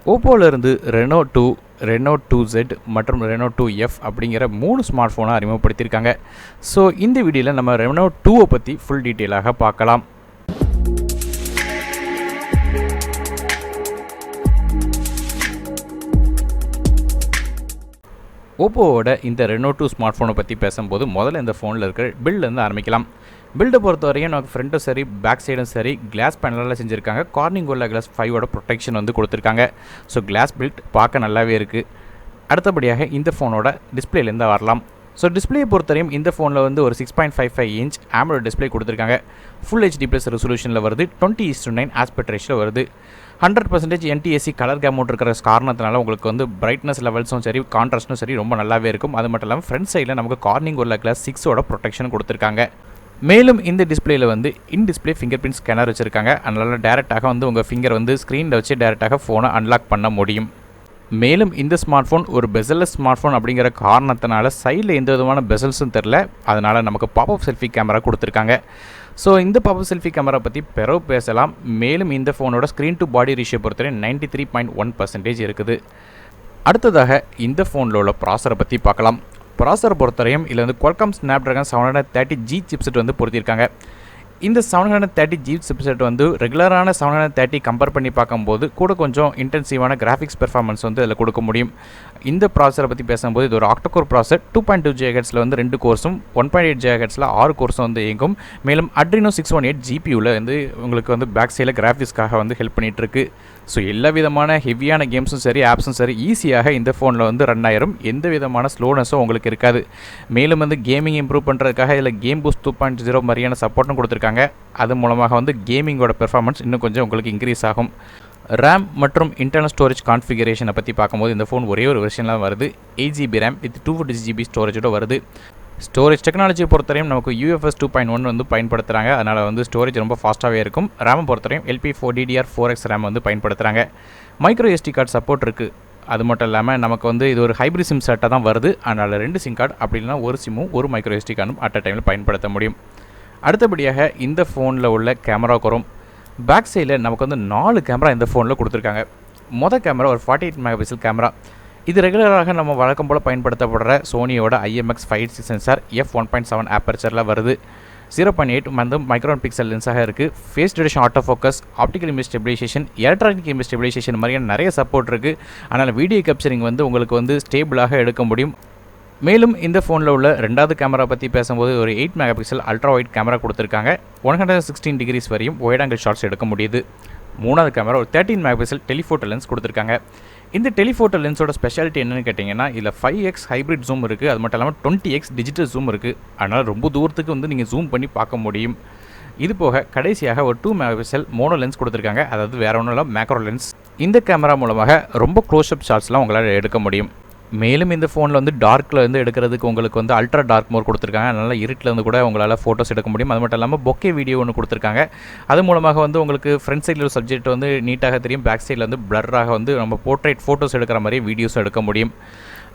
ஓப்போவிலிருந்து Reno 2, Reno 2Z மற்றும் Reno 2F அப்படிங்கிற 3 smart ஃபோனை அறிமுகப்படுத்தியிருக்காங்க. ஸோ இந்த வீடியோவில் நம்ம ரெனோ 2 பற்றி ஃபுல் டீட்டெயிலாக பார்க்கலாம். ஓப்போவோட இந்த ரெனோ 2 ஸ்மார்ட் ஃபோனை பற்றி பேசும்போது முதல்ல இந்த ஃபோனில் இருக்கிற பில்ட்லேருந்து ஆரம்பிக்கலாம். பில்டை பொறுத்த வரையும் நமக்கு ஃப்ரண்ட்டும் சரி பேக் சைடும் சரி கிளாஸ் பேனலில் செஞ்சுருக்காங்க. கார்னிங் கோரில்லா கிளாஸ் 5ஓட ப்ரொடெக்ஷன் வந்து கொடுத்துருக்காங்க. ஸோ கிளாஸ் பில்ட் பார்க்க நல்லாவே இருக்குது. அடுத்தபடியாக இந்த ஃபோனோட டிஸ்பிளேலேருந்து வரலாம். ஸோ டிஸ்பிளே பொறுத்தவரையும் இந்த ஃபோனில் வந்து ஒரு 6.55 இன்ச் AMOLED டிஸ்பிளே கொடுத்துருக்காங்க. ஃபுல் HD+ ரெசல்யூஷனில் வருது. 20:9 ஆஸ்பெக்ட் ரேஷியோவில் வருது. 100% NTSC கலர் கேமோட் இருக்கிற காரணத்தினால உங்களுக்கு வந்து பிரைட்னஸ் லெவல்ஸும் சரி கான்ட்ராஸ்ட்டும் சரி ரொம்ப நல்லாவே இருக்கும். அது மட்டும் இல்லாமல் ஃப்ரண்ட் சைடில் நமக்கு கார்னிங் கோரில்லா கிளாஸ் 6ஓட ப்ரொடெக்ஷன் கொடுத்துருக்காங்க. மேலும் இந்த டிஸ்பிளேயில் வந்து in display finger print scanner வச்சுருக்காங்க. அதனால் டேரெக்டாக வந்து உங்கள் ஃபிங்கர் வந்து ஸ்க்ரீனில் வச்சு டேரெக்டாக ஃபோனை அன்லாக் பண்ண முடியும். மேலும் இந்த ஸ்மார்ட் ஃபோன் ஒரு பெசல்லெஸ் ஸ்மார்ட் ஃபோன் அப்படிங்கிற காரணத்தினால சைடில் எந்த விதமான பெசல்ஸும் தெரில. அதனால் நமக்கு பாப்அப் செல்ஃபி கேமரா கொடுத்துருக்காங்க. ஸோ இந்த பாப்அப் செல்ஃபி கேமரா பற்றி பிறகு பேசலாம். மேலும் இந்த ஃபோனோட ஸ்க்ரீன் டு பாடி ரேஷியோ பொறுத்தவரை 93.1% இருக்குது. அடுத்ததாக இந்த ஃபோனில் உள்ள ப்ராசரை பற்றி பார்க்கலாம். ப்ராசரை பொறுத்தவரையும் இதில் வந்து Qualcomm Snapdragon 730G சிப்செட் வந்து பொருத்தியிருக்காங்க. இந்த 730G சிப்செட் வந்து ரெகுலரான 730 கம்பேர் பண்ணி பார்க்கும்போது கூட கொஞ்சம் இன்டென்சிவான கிராஃபிக்ஸ் பெர்ஃபார்மன்ஸ் வந்து இதில் கொடுக்க முடியும். இந்த ப்ராசரை பற்றி பேசும்போது இது ஒரு ஆக்டோகோர் ப்ராசர். 2.2 GHz வந்து 2 கோர்ஸும் 1.8 GHz 6 கோர்ஸும் வந்து இயங்கும். மேலும் Adreno 618 GPUவில் வந்து உங்களுக்கு வந்து பேக் சைடில் கிராஃபிக்ஸ்க்காக வந்து ஹெல்ப் பண்ணிகிட்ருக்கு. ஸோ எல்லா விதமான ஹெவியான கேம்ஸும் சரி ஆப்ஸும் சரி ஈஸியாக இந்த ஃபோனில் வந்து ரன் ஆயிரும். எந்த விதமான ஸ்லோனஸும் உங்களுக்கு இருக்காது. மேலும் வந்து கேமிங் இம்ப்ரூவ் பண்ணுறதுக்காக இதில் கேம் பூஸ்ட் 2.0 மாதிரியான சப்போர்ட்டும் கொடுத்துருக்காங்க. அது மூலமாக வந்து கேமிங்கோட பெர்ஃபார்மன்ஸ் இன்னும் கொஞ்சம் உங்களுக்கு இன்க்ரீஸ் ஆகும். ரேம் மற்றும் இன்டர்னல் ஸ்டோரேஜ் கான்ஃபிகரேஷனை பற்றி பார்க்கும்போது இந்த ஃபோன் ஒரே ஒரு வெர்ஷனில் வருது. 8GB ரேம் வித் 256GB ஸ்டோரேஜோட வருது. ஸ்டோரேஜ் டெக்னாலஜியை பொறுத்தவரையும் நமக்கு UFS 2.1 வந்து பயன்படுத்துகிறாங்க. அதனால் வந்து ஸ்டோரேஜ் ரொம்ப ஃபாஸ்ட்டாகவே இருக்கும். ரேமை பொறுத்தவரையும் LP4DDR4X ரேம் வந்து பயன்படுத்துகிறாங்க. மைக்ரோ SD கார்டு சப்போர்ட் இருக்குது. அது மட்டும் இல்லாமல் நமக்கு வந்து இது ஒரு ஹைப்ரிட் சிம் செட்டாக தான் வருது. அதனால் 2 சிம் கார்டு அப்படி இல்லைனா ஒரு சிம்மும் ஒரு மைக்ரோ SD கார்டும் அட் அ டைமில் பயன்படுத்த முடியும். அடுத்தபடியாக இந்த ஃபோனில் உள்ள கேமரா குறம் பேக் சைடில் நமக்கு வந்து 4 கேமரா இந்த ஃபோனில் கொடுத்துருக்காங்க. மொதல் கேமரா ஒரு 48 மெகாபிக்சல் கேமரா. இது ரெகுலராக நம்ம வழக்கம் போல் பயன்படுத்தப்படுற சோனியோட IMX5 சென்சார் f1.7 ஆப்பர்ச்சரில் வருது. 0.8 வந்து மைக்ரோன் பிக்சல் லென்ஸாக இருக்குது. Face detection auto focus, optical image stabilization, electronic image stabilization மாதிரியான நிறைய சப்போர்ட் இருக்குது. அதனால் வீடியோ கேப்சரிங் வந்து உங்களுக்கு வந்து ஸ்டேபிளாக எடுக்க முடியும். மேலும் இந்த ஃபோனில் உள்ள ரெண்டாவது கேமரா பற்றி பேசும்போது ஒரு 8 மெகாபிக்சல் அல்ட்ரா வைட் கேமரா கொடுத்துருக்காங்க. 116 டிகிரிஸ் வரையும் ஒயிட் ஆங்கிள் ஷாட்ஸ் எடுக்க முடியுது. மூணாவது கேமரா ஒரு 13 மெகாபிக்சல் டெலிஃபோட்டோ லென்ஸ் கொடுத்துருக்காங்க. இந்த டெலிஃபோட்டோ லென்ஸோட ஸ்பெஷாலிட்டி என்னென்னு கேட்டிங்கன்னா இதில் 5x ஹைப்ரிட் ஜூம் இருக்குது. அது மட்டும் இல்லாமல் 20x டிஜிட்டல் ஜூம் இருக்குது. அதனால் ரொம்ப தூரத்துக்கு வந்து நீங்கள் ஜூம் பண்ணி பார்க்க முடியும். இது போக கடைசியாக ஒரு 2 மெகாபிக்சல் மோனோ லென்ஸ் கொடுத்துருக்காங்க. அதாவது வேறு ஒன்றும் இல்லை மேக்ரோ லென்ஸ். இந்த கேமரா மூலமாக ரொம்ப க்ளோஸ்அப் ஷாட்ஸ்லாம் உங்களால் எடுக்க முடியும். மேலும் இந்த ஃபோனில் வந்து டார்க்கில் வந்து எடுக்கிறதுக்கு உங்களுக்கு வந்து அல்ட்ரா டார்க் மோட் கொடுத்துருக்காங்க. அதனால் இருட்டில் வந்து கூட உங்களால் ஃபோட்டோஸ் எடுக்க முடியும். அது மட்டும் இல்லாமல் பொக்கே வீடியோ ஒன்று கொடுத்துருக்காங்க. அது மூலமாக வந்து உங்களுக்கு ஃப்ரண்ட் சைடில் ஒரு சப்ஜெக்ட் வந்து நீட்டாக தெரியும். பேக் சைடில் வந்து பிளராக வந்து நம்ம போர்ட்ரேட் ஃபோட்டோஸ் எடுக்கிற மாதிரி வீடியோஸ் எடுக்க முடியும்.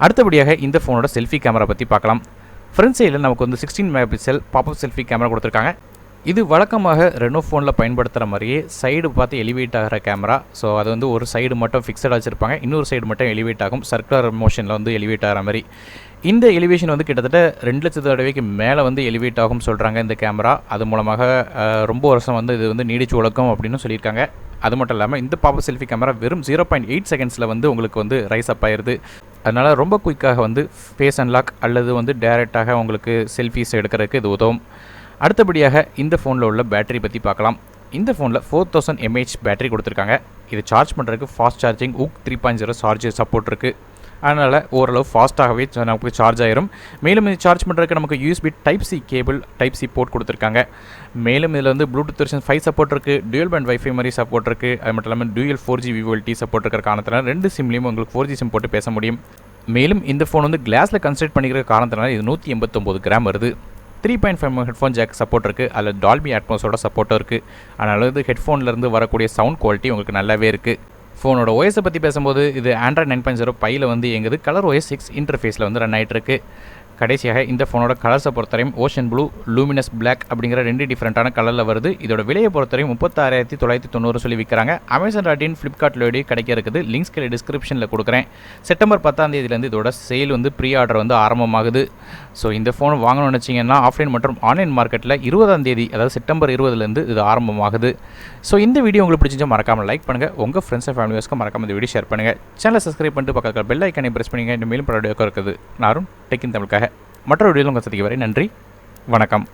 அடுத்தபடியாக இந்த ஃபோனோட செல்ஃபி கேமரா பற்றி பார்க்கலாம். ஃப்ரண்ட் சைடில் நமக்கு வந்து 16 மெகாபிக்சல் பாப்அப் செல்ஃபி கேமரா கொடுத்துருக்காங்க. இது வழக்கமாக ரெனோ ஃபோனில் பயன்படுத்துகிற மாதிரியே சைடு பார்த்து எலிவேட் ஆகிற கேமரா. ஸோ அது வந்து ஒரு சைடு மட்டும் ஃபிக்ஸடாக வச்சுருப்பாங்க. இன்னொரு சைடு மட்டும் எலிவேட் ஆகும். சர்க்குலர் மோஷனில் வந்து எலிவேட் ஆகிற மாதிரி. இந்த எலிவேஷன் வந்து கிட்டத்தட்ட 2 லட்சத்து தடவைக்கு மேலே வந்து எலிவேட் ஆகும் சொல்கிறாங்க இந்த கேமரா. அது மூலமாக ரொம்ப வருஷம் வந்து இது வந்து நீடிச்சு உழக்கும் அப்படின்னு சொல்லியிருக்காங்க. அது மட்டும் இல்லாமல் இந்த பாப்அப் செல்ஃபி கேமரா வெறும் 0.8 செகண்ட்ஸில் வந்து உங்களுக்கு வந்து ரைஸ் அப் ஆயிடுது. அதனால் ரொம்ப குயிக்காக வந்து ஃபேஸ் அன்லாக் அல்லது வந்து டேரெக்டாக உங்களுக்கு செல்ஃபீஸ் எடுக்கிறதுக்கு இது உதவும். அடுத்தபடியாக இந்த ஃபோனில் உள்ள பேட்டரி பற்றி பார்க்கலாம். இந்த ஃபோனில் 4000 mAh பேட்டரி கொடுத்துருக்காங்க. இது சார்ஜ் பண்ணுறதுக்கு fast charging UC 3.0 charge support இருக்குது. அதனால் ஓரளவு ஃபாஸ்ட்டாகவே நமக்கு சார்ஜ் ஆயிரும். மேலும் இது சார்ஜ் பண்ணுறதுக்கு நமக்கு USB Type-C cable Type-C board கொடுத்துருக்காங்க. மேலும் இதில் வந்து ப்ளூடூத் வெர்ஷன் 5 சப்போர்ட் இருக்குது. டியூயல் பேண்ட் வைஃபை மாதிரி சப்போர்ட் இருக்குது. அது மட்டும் இல்லாமல் டியூயல் 4G VoLTE சப்போர்ட் இருக்கிற காரணத்தினால 2 சிம்லேயும் உங்களுக்கு 4G சிம் போட்டு பேச முடியும். மேலும் இந்த ஃபோன் வந்து கிளாஸில் கன்ஸ்ட்ரக்ட் பண்ணிக்கிற காரணத்தினால இது 189 கிராம் வருது. 3.5 ஹெட்ஃபோன் ஜாக் சப்போர்ட் இருக்குது. அதில் டால்பி அட்மாஸோட சப்போர்ட்டும் இருக்குது. அதனால் இது ஹெட்ஃபோன்லேருந்து வரக்கூடிய சவுண்ட் குவாலிட்டி உங்களுக்கு நல்லாவே இருக்குது. ஃபோனோட OS பற்றி பேசும்போது இது Android 9.0 பையில் வந்து இயங்குது. கலர் OS 6 இன்டர்ஃபேஸில் வந்து ரன் ஆகிட்டுருக்கு. கடைசியாக இந்த ஃபோனோட கலர்ஸை பொறுத்தவரையும் ஓஷன் ப்ளூ, லூமினஸ் பிளாக் அப்படிங்கிற 2 டிஃப்ரெண்ட்டான கலரில் வருது. இதோட விலையை பொறுத்தவரையும் 36,990 சொல்லி விற்கிறாங்க. அமேசான்.in, ஃப்ளிப்கார்ட்லோடய கிடைக்க இருக்குது. லிங்க்ஸ் கீழே டிஸ்கிரிப்ஷனில் கொடுக்குறேன். செப்டம்பர் 10ஆம் தேதியிலேருந்து இதோட சேல் ப்ரீ ஆர்டர் ஆரம்பமாகுது. ஸோ இந்த ஃபோன் வாங்கணும்னு நினச்சிங்கன்னா ஆஃப்லைன் மற்றும் ஆன்லைன் மார்க்கெட்டில் 20ஆம் தேதி, அதாவது செப்டம்பர் 20லேருந்து இது ஆரம்பமாகுது. ஸோ இந்த வீடியோ உங்களுக்கு பிடிச்சிருந்தா மறக்காமல் லைக் பண்ணுங்கள். உங்கள் ஃப்ரெண்ட்ஸ் அண்ட் ஃபேமிலிஸ்க்கு மறக்காமல் இந்த வீடியோ ஷேர் பண்ணுங்கள். சேனலை சப்ஸ்கிரைப் பண்ணிட்டு பக்கத்தில் பெல் ஐக்கானை பிரஸ் பண்ணுங்கள். இந்த மேலும் ப்ராடக்ட் இருக்குது. நானும் டெக்கின் தமிழுக்காக மற்ற வீடியோவில் உங்கள் சந்திக்க வரை நன்றி, வணக்கம்.